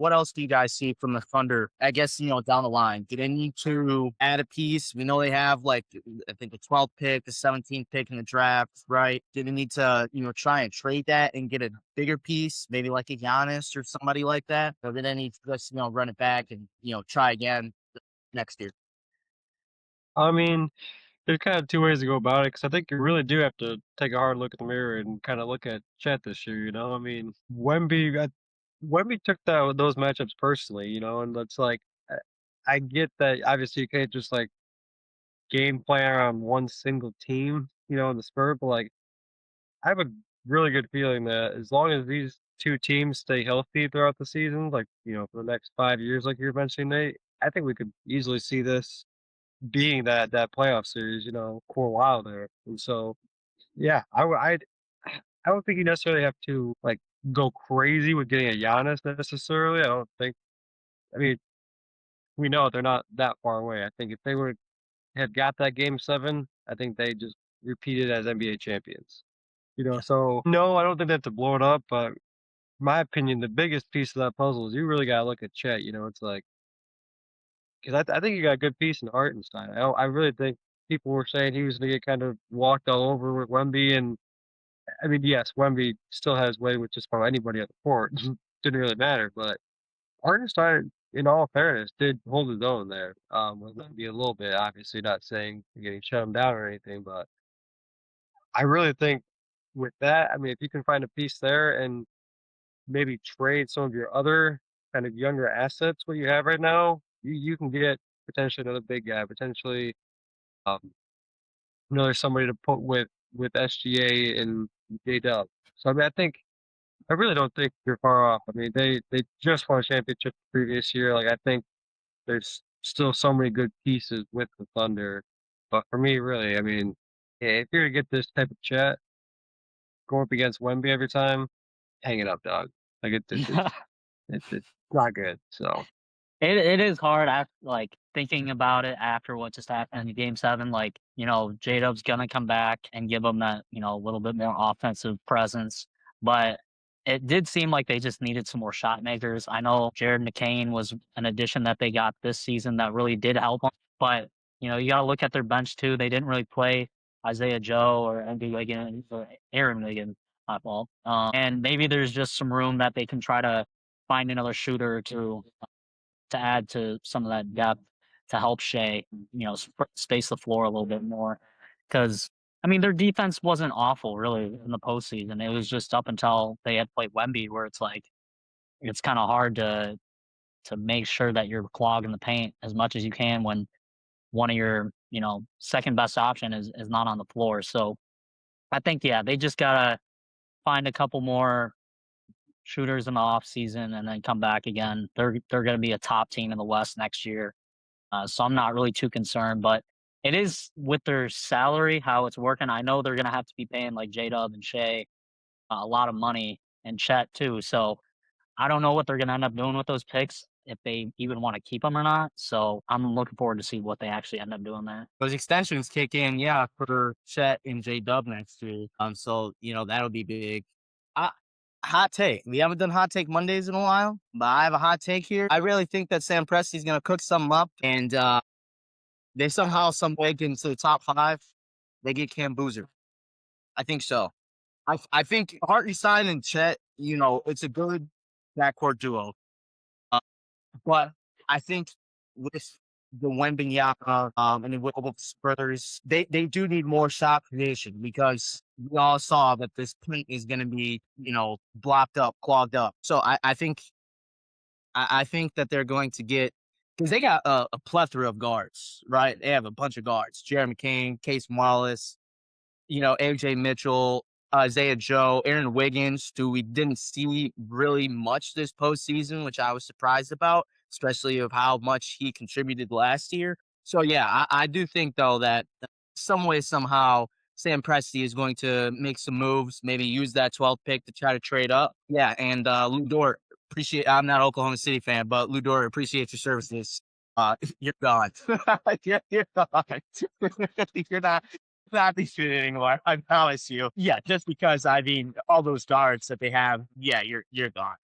what else do you guys see from the Thunder? I guess, down the line, do they need to add a piece? We know they have like, I think the 12th pick, the 17th pick in the draft, right? Do they need to, try and trade that and get a bigger piece, maybe like a Giannis or somebody like that? Or do they need to just, run it back and, try again next year? I mean, there's kind of two ways to go about it because I think you really do have to take a hard look at the mirror and kind of look at Chet this year. I mean, Wemby took those matchups personally, and it's like I get that obviously you can't just like game plan around one single team, in the spur, but like I have a really good feeling that as long as these two teams stay healthy throughout the season, like for the next 5 years, like you're mentioning, Nate, I think we could easily see this being that playoff series, for a while there. And so, yeah, I don't think you necessarily have to like go crazy with getting a Giannis necessarily. I don't think. I mean, we know they're not that far away. I think if they would have got that game seven, I think they just repeated as NBA champions. So no, I don't think they have to blow it up. But my opinion, the biggest piece of that puzzle is you really got to look at Chet. It's like because I think you got a good piece in Hartenstein. I really think people were saying he was going to get kind of walked all over with Wemby, and I mean, yes, Wemby still has way with just about anybody on the court. Didn't really matter, but Hartenstein, in all fairness, did hold his own there. With Wemby a little bit, obviously not saying you're getting shut him down or anything, but I really think with that, I mean, if you can find a piece there and maybe trade some of your other kind of younger assets, what you have right now, you can get potentially another big guy, potentially um, there's somebody to put with SGA and J-Dub. So I mean, I really don't think you're far off. I mean, they just won a championship the previous year. Like I think there's still so many good pieces with the Thunder. But for me, really, I mean, yeah, if you're to get this type of chat going up against Wemby every time, hang it up, dog. Like it's not good. So It is hard after like thinking about it after what just happened in game seven. Like, J Dub's gonna come back and give them that, a little bit more offensive presence. But it did seem like they just needed some more shot makers. I know Jared McCain was an addition that they got this season that really did help them. But, you gotta look at their bench too. They didn't really play Isaiah Joe or Andy Wiggins or Aaron Wiggins, my fault. And maybe there's just some room that they can try to find another shooter to add to some of that depth to help Shea, space the floor a little bit more. Because I mean, their defense wasn't awful really in the postseason. It was just up until they had played Wemby, where it's like it's kind of hard to make sure that you're clogging the paint as much as you can when one of your second best option is not on the floor. So I think yeah, they just gotta find a couple more shooters in the off season and then come back again. They're going to be a top team in the West next year. So I'm not really too concerned, but it is with their salary how it's working. I know they're going to have to be paying like J Dub and Shea a lot of money and Chet too. So I don't know what they're going to end up doing with those picks if they even want to keep them or not. So I'm looking forward to see what they actually end up doing there. Those extensions kick in, yeah, for Chet and J Dub next year. So that'll be big. I, hot take. We haven't done hot take Mondays in a while, but I have a hot take here. I really think that Sam Presti's gonna cook something up, and they somehow, some way get into the top five. They get Cam Boozer. I think so. I think Hartenstein and Chet, it's a good backcourt duo. But I think with the Wembanyama, and the Willis brothers, they do need more shot creation because we all saw that this paint is going to be, blocked up, clogged up. So I think that they're going to get because they got a plethora of guards, right? They have a bunch of guards: Jeremy King, Case Wallace, AJ Mitchell, Isaiah Joe, Aaron Wiggins, who we didn't see really much this postseason, which I was surprised about, especially of how much he contributed last year. So yeah, I do think though that some way, somehow, Sam Presti is going to make some moves, maybe use that 12th pick to try to trade up. Yeah, and Lou Dort, I'm not an Oklahoma City fan, but Lou Dort, appreciate your services. You're gone. You're gone. You're not this shit anymore. I promise you. Yeah, just because I mean all those guards that they have. Yeah, you're gone.